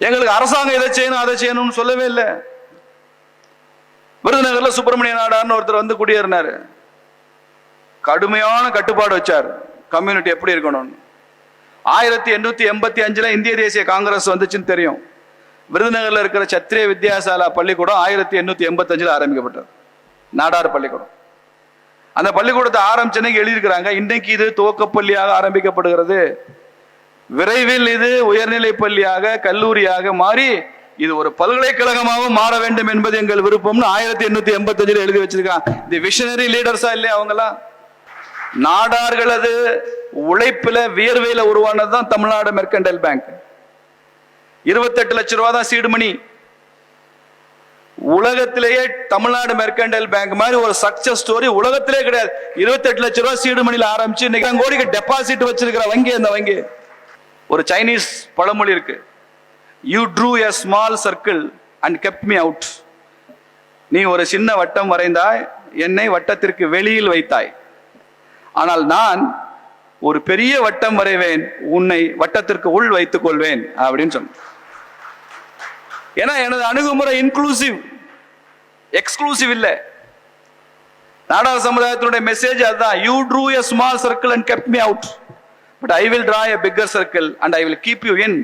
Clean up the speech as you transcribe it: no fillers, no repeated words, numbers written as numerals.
எங்களுக்கு அரசாங்கம் இதை செய்யணும் அதை செய்யணும்னு சொல்லவே இல்லை. விருதுநகர்ல சுப்பிரமணிய நாடார்னு ஒருத்தர் வந்து குடியேறினாரு. கடுமையான கட்டுப்பாடு வச்சார், கம்யூனிட்டி எப்படி இருக்கணும்னு. 1885 இந்திய தேசிய காங்கிரஸ் வந்துச்சுன்னு தெரியும். விருதுநகர்ல இருக்கிற சத்திரிய வித்யாசாலா பள்ளிக்கூடம் 1885 ஆரம்பிக்கப்பட்டது, நாடார் பள்ளிக்கூடம். அந்த பள்ளிக்கூடத்தை ஆரம்பிச்சனைக்கு எழுதியிருக்கிறாங்க, இன்னைக்கு இது துவக்கப்பள்ளியாக ஆரம்பிக்கப்படுகிறது, விரைவில் இது உயர்நிலை பள்ளியாக கல்லூரியாக மாறி இது ஒரு பல்கலைக்கழகமாக மாற வேண்டும் என்பது எங்கள் விருப்பம்னு 1885 எழுதி வச்சிருக்காங்க. இது விஷனரி லீடர்ஸா இல்லையா அவங்கெல்லாம்? நாடார்களது உழைப்புல வியர்வையில உருவானதுதான் தமிழ்நாடு மெர்கன்டைல் பேங்க். 28 லட்சம் ரூபாய் தான் சீடு மணி. உலகத்திலேயே தமிழ்நாடு மெர்கன்டைல் பேங்க் மாதிரி ஒரு சக்சஸ் ஸ்டோரி உலகத்திலே கிடையாது. 28 லட்சம் ரூபாய் சீடு மணியில ஆரம்பிச்சு இன்னைக்கு கோடிக்கு டெபாசிட் வச்சிருக்கிற வங்கி அந்த வங்கி. ஒரு சைனீஸ் பழமொழி இருக்கு, you true a small circle and kept me out. நீ ஒரு சின்ன வட்டம் வரைந்தாய், என்னை வட்டத்திற்கு வெளியில் வைத்தாய், ஆனால் நான் ஒரு பெரிய வட்டம் வரைவேன், உன்னை வட்டத்திற்கு உள் வைத்துக் கொள்வேன் அப்படின்னு சொன்ன. ஏன்னா எனது அணுகுமுறை இன்க்ளூசிவ், எக்ஸ்க்ளூசிவ் இல்லை. நாடார் சமுதாயத்தினுடைய மெசேஜ் அதுதான், you true a small circle and kept me out, but I will draw a bigger circle and I will keep you in.